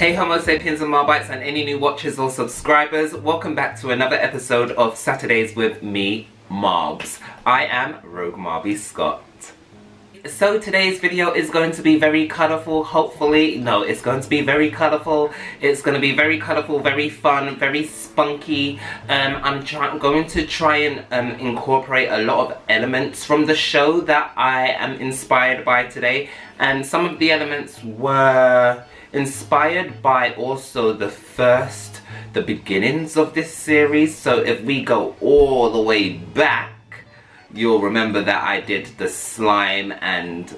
Hey Homospaiens and Marbites and any new watchers or subscribers, welcome back to another episode of Saturdayz with me, Marbz. I am Rogue Marby Scott. So today's video is going to be very colourful, hopefully. No, it's going to be very colourful. It's going to be very colourful, very fun, very spunky. I'm going to try and incorporate a lot of elements from the show that I am inspired by today. And some of the elements were inspired by also the beginnings of this series. So if we go all the way back, you'll remember that I did the slime and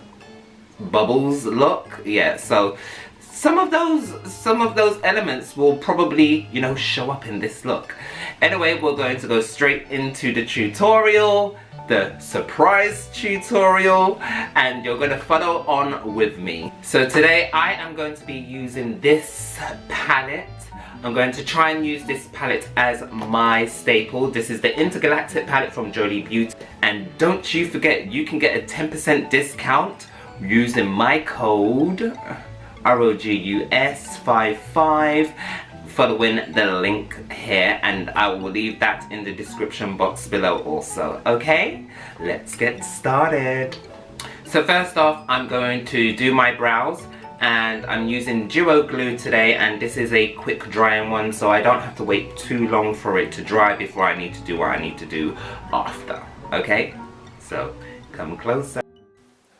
bubbles look. Yeah, so some of those elements will probably, you know, show up in this look. Anyway, we're going to go straight into the tutorial, the surprise tutorial, and you're going to follow on with me. So today I am going to be using this palette. I'm going to try and use this palette as my staple. This is the Intergalactic palette from Jolie Beauty. And don't you forget, you can get a 10% discount using my code ROGUS55, following the link here, and I will leave that in the description box below also. Okay, let's get started. So first off, I'm going to do my brows, and I'm using duo glue today, and this is a quick drying one, so I don't have to wait too long for it to dry before I need to do what I need to do after. Okay, so come closer.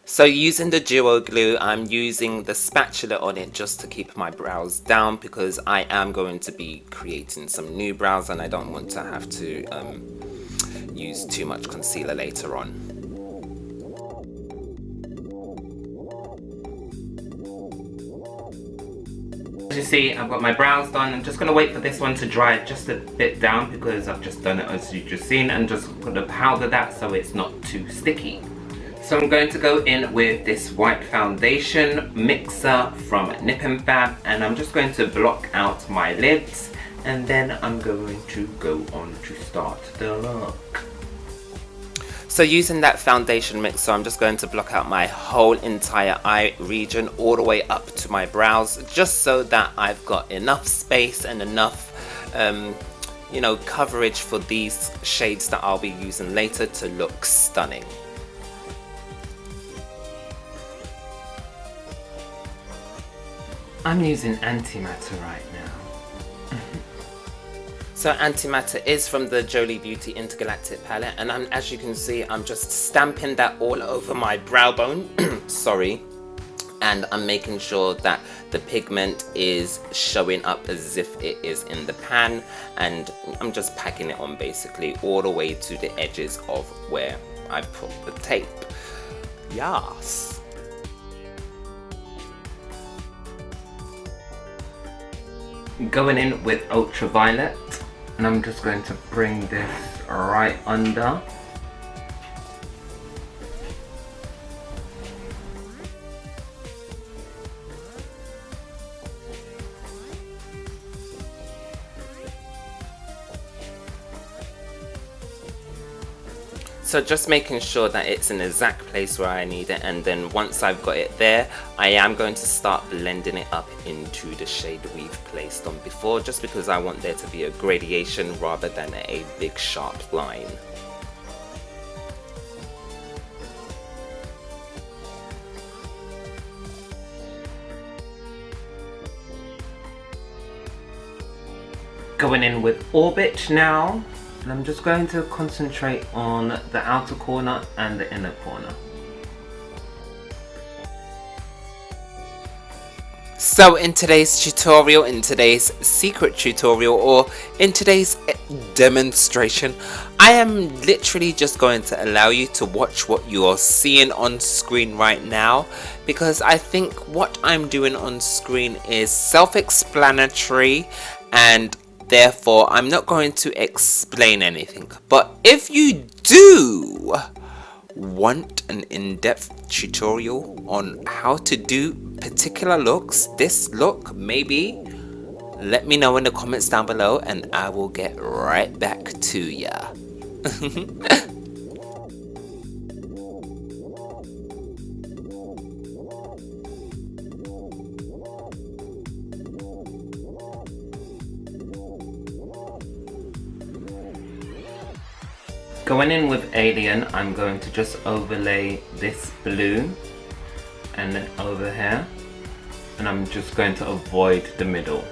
So using the duo glue, I'm using the spatula on it just to keep my brows down, because I am going to be creating some new brows and I don't want to have to use too much concealer later on. As you see, I've got my brows done. I'm just going to wait for this one to dry just a bit down, because I've just done it as you've just seen, and just going to powder that so it's not too sticky. So I'm going to go in with this white foundation mixer from Nip and Fab, and I'm just going to block out my lids, and then I'm going to go on to start the look. So using that foundation mixer, I'm just going to block out my whole entire eye region all the way up to my brows, just so that I've got enough space and enough you know, coverage for these shades that I'll be using later to look stunning. I'm using antimatter right now. So antimatter is from the Jolie Beauty Intergalactic palette, and as you can see, I'm just stamping that all over my brow bone. Sorry. And I'm making sure that the pigment is showing up as if it is in the pan, and I'm just packing it on basically all the way to the edges of where I put the tape. Yes. Going in with ultraviolet, and I'm just going to bring this right under. So just making sure that it's in the exact place where I need it, and then once I've got it there, I am going to start blending it up into the shade we've placed on before, just because I want there to be a gradation rather than a big sharp line. Going in with Orbit now. And I'm just going to concentrate on the outer corner and the inner corner. So in today's tutorial, in today's secret tutorial, or in today's demonstration, I am literally just going to allow you to watch what you are seeing on screen right now, because I think what I'm doing on screen is self-explanatory, and therefore, I'm not going to explain anything. But if you do want an in-depth tutorial on how to do particular looks, this look maybe, let me know in the comments down below and I will get right back to ya. Going in with Alien, I'm going to just overlay this blue and then over here, and I'm just going to avoid the middle.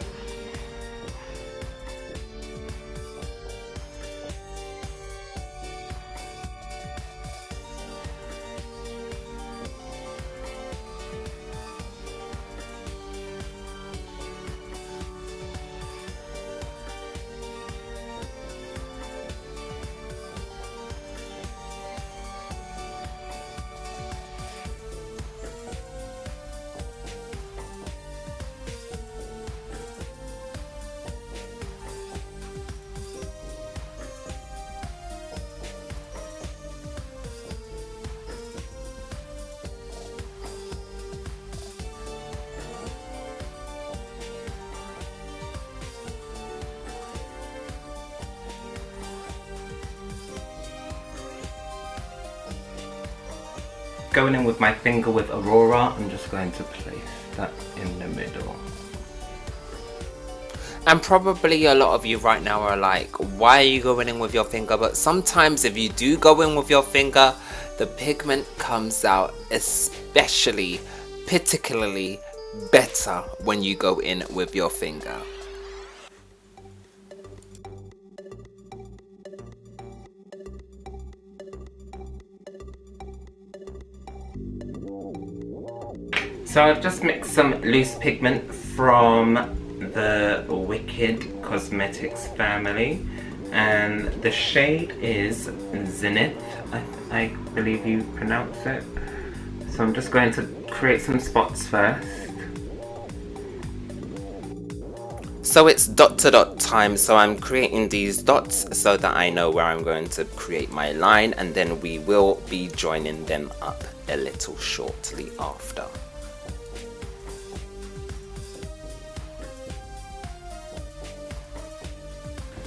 Going in with my finger with Aurora, I'm just going to place that in the middle. And probably a lot of you right now are like, why are you going in with your finger? But sometimes if you do go in with your finger, the pigment comes out particularly better when you go in with your finger. So I've just mixed some loose pigment from the Wicked Cosmetics family, and the shade is Zenith, I believe you pronounce it. So I'm just going to create some spots first. So it's dot to dot time, so I'm creating these dots so that I know where I'm going to create my line, and then we will be joining them up a little shortly after.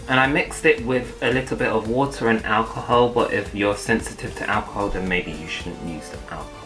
And I mixed it with a little bit of water and alcohol, but if you're sensitive to alcohol, then maybe you shouldn't use the alcohol.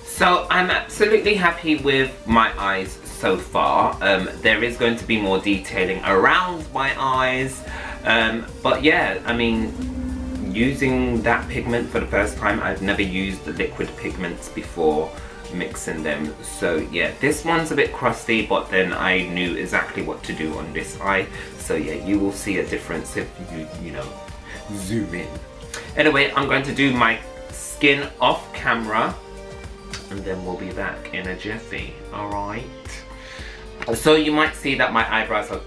So I'm absolutely happy with my eyes so far. There is going to be more detailing around my eyes, but yeah, I mean, using that pigment for the first time, I've never used the liquid pigments before mixing them. So yeah, this one's a bit crusty, but then I knew exactly what to do on this eye. So yeah, you will see a difference if you know, zoom in. Anyway, I'm going to do my skin off camera, and then we'll be back in a jiffy. Alright, so you might see that my eyebrows are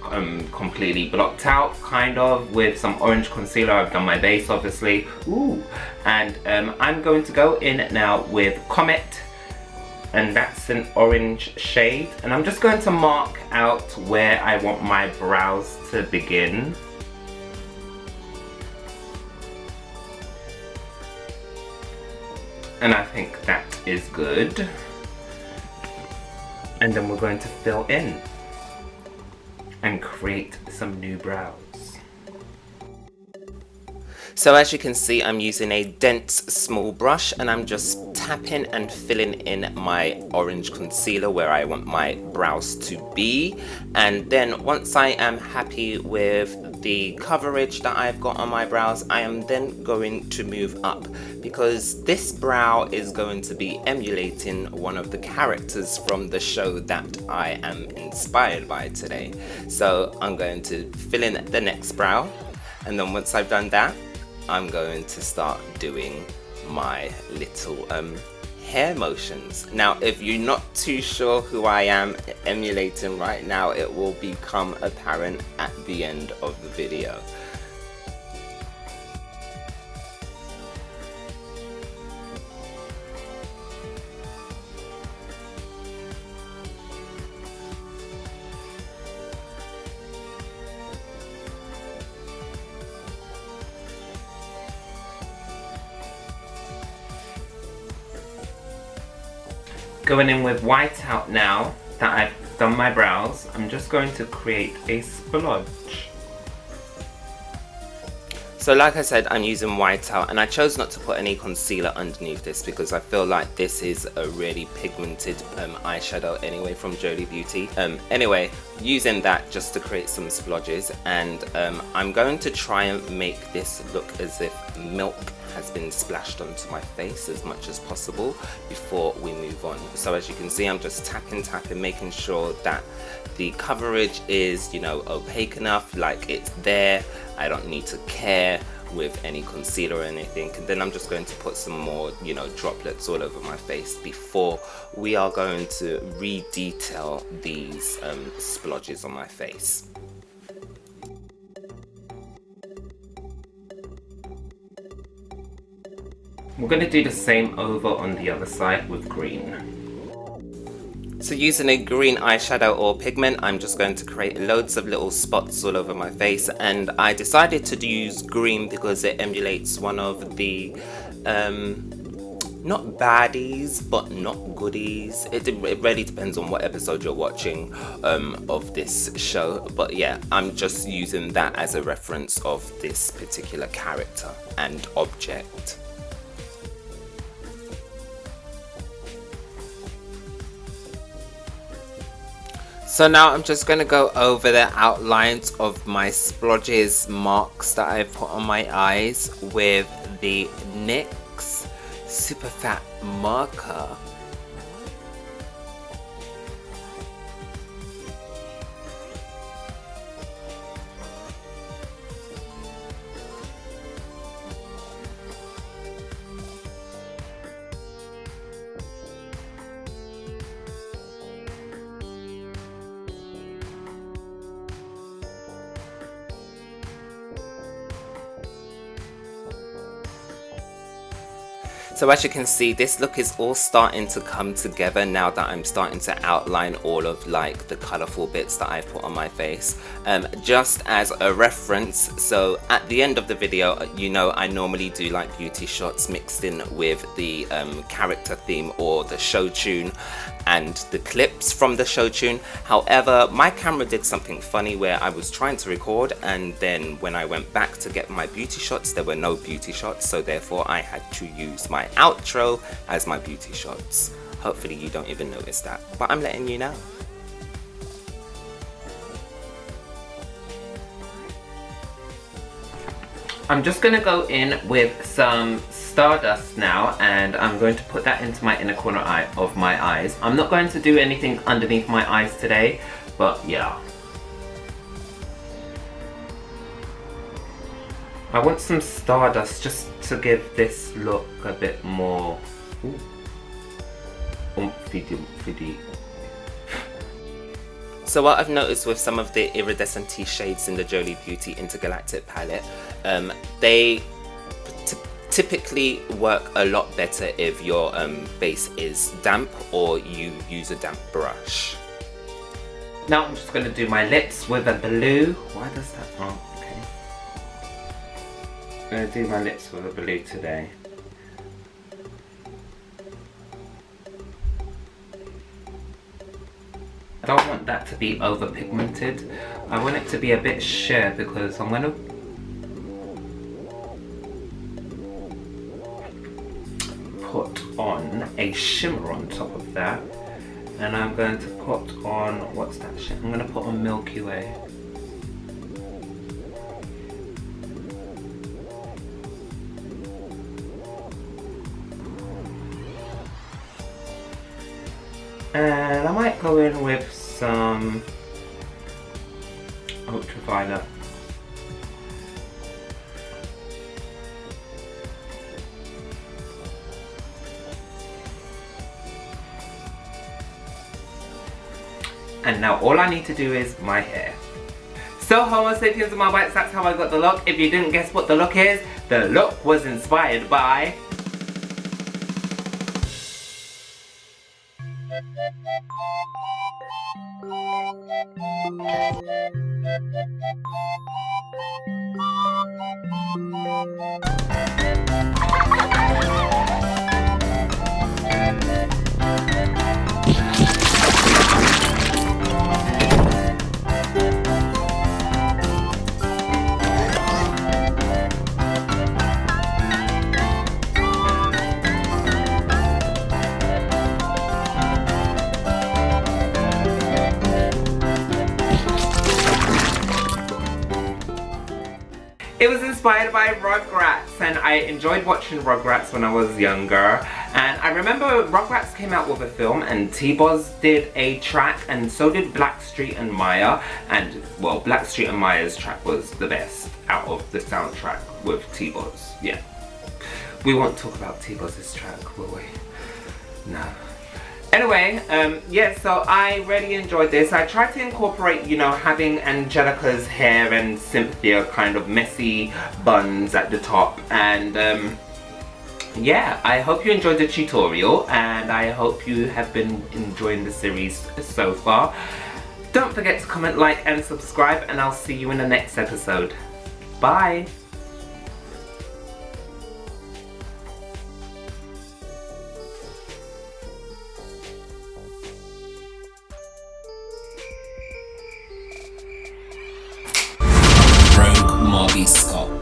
completely blocked out, kind of, with some orange concealer. I've done my base, obviously. Ooh. And I'm going to go in now with Comet, and that's an orange shade, and I'm just going to mark out where I want my brows to begin. And I think that is good. And then we're going to fill in and create some new brows. So as you can see, I'm using a dense small brush, and I'm just tapping and filling in my orange concealer where I want my brows to be. And then once I am happy with the coverage that I've got on my brows, I am then going to move up, because this brow is going to be emulating one of the characters from the show that I am inspired by today. So I'm going to fill in the next brow, and then once I've done that, I'm going to start doing my little hair motions. Now, if you're not too sure who I am emulating right now, it will become apparent at the end of the video. Going in with white out now that I've done my brows, I'm just going to create a splodge. So like I said, I'm using white out, and I chose not to put any concealer underneath this because I feel like this is a really pigmented eyeshadow anyway from Jolie Beauty. Anyway, using that just to create some splodges, and I'm going to try and make this look as if milk has been splashed onto my face as much as possible before we move on. So as you can see, I'm just tapping, making sure that the coverage is, you know, opaque enough, like it's there. I don't need to care with any concealer or anything. And then I'm just going to put some more, you know, droplets all over my face before we are going to re-detail these splodges on my face. We're going to do the same over on the other side with green. So using a green eyeshadow or pigment, I'm just going to create loads of little spots all over my face, and I decided to use green because it emulates one of the not baddies but not goodies. It really depends on what episode you're watching of this show, but yeah, I'm just using that as a reference of this particular character and object. So now I'm just going to go over the outlines of my splodges marks that I've put on my eyes with the NYX Super Fat Marker. So as you can see, this look is all starting to come together now that I'm starting to outline all of like the colourful bits that I've put on my face. Just as a reference, so at the end of the video, you know, I normally do like beauty shots mixed in with the character theme or the show tune and the clips from the show tune. However, my camera did something funny where I was trying to record, and then when I went back to get my beauty shots, there were no beauty shots, so therefore I had to use my outro as my beauty shots. Hopefully you don't even notice that, but I'm letting you know. I'm just going to go in with some Stardust now, and I'm going to put that into my inner corner eye of my eyes. I'm not going to do anything underneath my eyes today, but yeah. I want some Stardust just to give this look a bit more oomphy-doomphy. So what I've noticed with some of the iridescent shades in the Jolie Beauty Intergalactic palette, they typically work a lot better if your base is damp or you use a damp brush. Now I'm just going to do my lips with a blue. Why does that? Oh, okay. I'm going to do my lips with a blue today. I don't want that to be over pigmented. I want it to be a bit sheer because I'm going to put on a shimmer on top of that, and I'm going to put on, what's that shit? I'm going to put on Milky Way. And I might go in with some ultraviolet. and now all I need to do is my hair. So Homospaiens and Marbites, that's how I got the look. If you didn't guess what the look is, the look was inspired by It was inspired by Rugrats, and I enjoyed watching Rugrats when I was younger. And I remember Rugrats came out with a film, and T-Boz did a track, and so did Blackstreet and Maya. And, well, Blackstreet and Maya's track was the best out of the soundtrack with T-Boz. Yeah. We won't talk about T-Boz's track, will we? No. Anyway, yeah, so I really enjoyed this. I tried to incorporate, you know, having Angelica's hair and Cynthia kind of messy buns at the top. And, yeah, I hope you enjoyed the tutorial, and I hope you have been enjoying the series so far. Don't forget to comment, like, and subscribe, and I'll see you in the next episode. Bye! Marbz Scott.